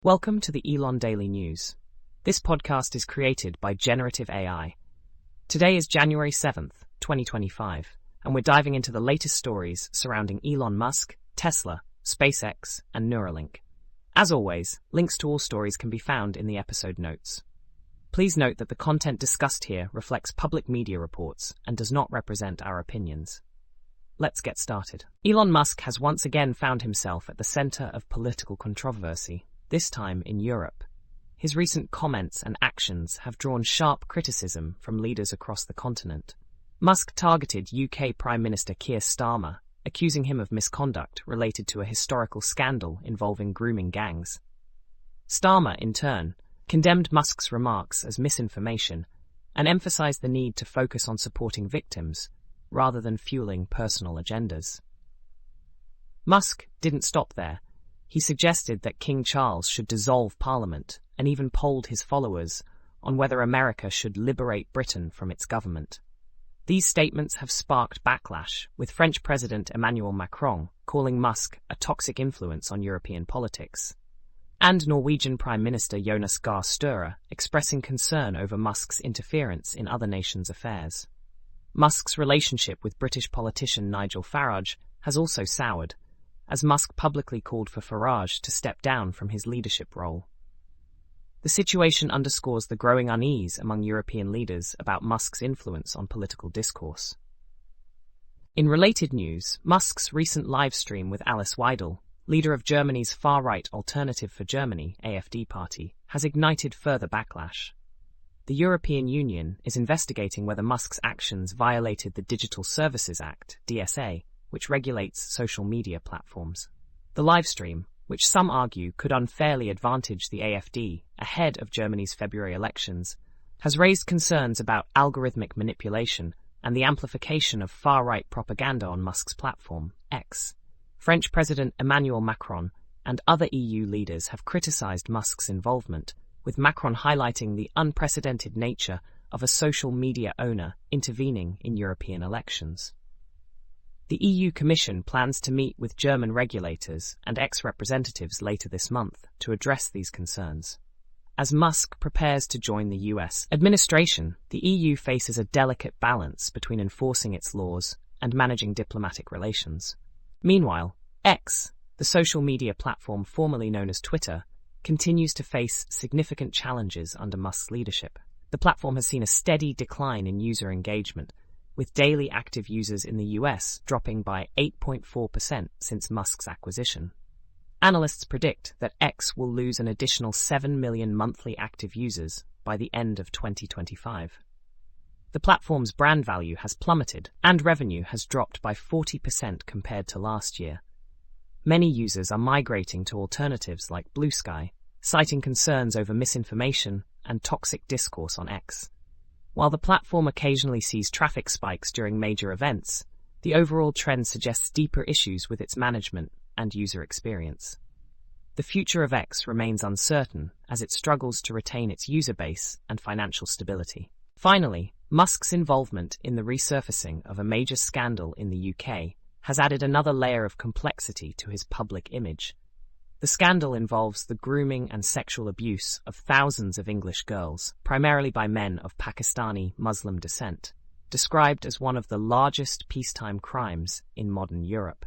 Welcome to the Elon Daily News. This podcast is created by Generative AI. Today is January 7th, 2025, and we're diving into the latest stories surrounding Elon Musk, Tesla, SpaceX, and Neuralink. As always, links to all stories can be found in the episode notes. Please note that the content discussed here reflects public media reports and does not represent our opinions. Let's get started. Elon Musk has once again found himself at the center of political controversy, this time in Europe. His recent comments and actions have drawn sharp criticism from leaders across the continent. Musk targeted UK Prime Minister Keir Starmer, accusing him of misconduct related to a historical scandal involving grooming gangs. Starmer, in turn, condemned Musk's remarks as misinformation and emphasized the need to focus on supporting victims rather than fueling personal agendas. Musk didn't stop there. He suggested that King Charles should dissolve Parliament and even polled his followers on whether America should liberate Britain from its government. These statements have sparked backlash, with French President Emmanuel Macron calling Musk a toxic influence on European politics, and Norwegian Prime Minister Jonas Gahr Støre expressing concern over Musk's interference in other nations' affairs. Musk's relationship with British politician Nigel Farage has also soured, as Musk publicly called for Farage to step down from his leadership role. The situation underscores the growing unease among European leaders about Musk's influence on political discourse. In related news, Musk's recent livestream with Alice Weidel, leader of Germany's far-right Alternative for Germany (AfD) party, has ignited further backlash. The European Union is investigating whether Musk's actions violated the Digital Services Act (DSA), which regulates social media platforms. The livestream, which some argue could unfairly advantage the AfD ahead of Germany's February elections, has raised concerns about algorithmic manipulation and the amplification of far-right propaganda on Musk's platform, X. French President Emmanuel Macron and other EU leaders have criticized Musk's involvement, with Macron highlighting the unprecedented nature of a social media owner intervening in European elections. The EU Commission plans to meet with German regulators and ex-representatives later this month to address these concerns. As Musk prepares to join the US administration, the EU faces a delicate balance between enforcing its laws and managing diplomatic relations. Meanwhile, X, the social media platform formerly known as Twitter, continues to face significant challenges under Musk's leadership. The platform has seen a steady decline in user engagement, with daily active users in the US dropping by 8.4% since Musk's acquisition. Analysts predict that X will lose an additional 7 million monthly active users by the end of 2025. The platform's brand value has plummeted, and revenue has dropped by 40% compared to last year. Many users are migrating to alternatives like Blue Sky, citing concerns over misinformation and toxic discourse on X. While the platform occasionally sees traffic spikes during major events, the overall trend suggests deeper issues with its management and user experience. The future of X remains uncertain as it struggles to retain its user base and financial stability. Finally, Musk's involvement in the resurfacing of a major scandal in the UK has added another layer of complexity to his public image. The scandal involves the grooming and sexual abuse of thousands of English girls, primarily by men of Pakistani Muslim descent, described as one of the largest peacetime crimes in modern Europe.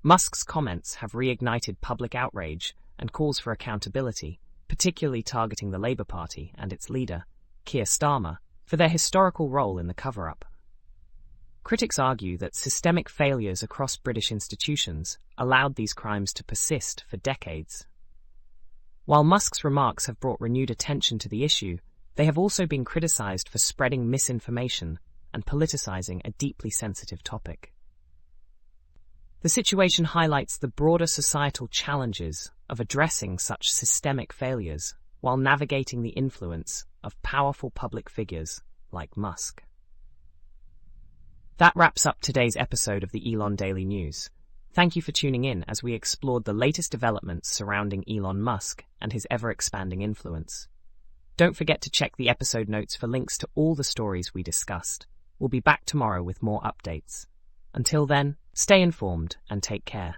Musk's comments have reignited public outrage and calls for accountability, particularly targeting the Labour Party and its leader, Keir Starmer, for their historical role in the cover-up. Critics argue that systemic failures across British institutions allowed these crimes to persist for decades. While Musk's remarks have brought renewed attention to the issue, they have also been criticised for spreading misinformation and politicising a deeply sensitive topic. The situation highlights the broader societal challenges of addressing such systemic failures while navigating the influence of powerful public figures like Musk. That wraps up today's episode of the Elon Daily News. Thank you for tuning in as we explored the latest developments surrounding Elon Musk and his ever-expanding influence. Don't forget to check the episode notes for links to all the stories we discussed. We'll be back tomorrow with more updates. Until then, stay informed and take care.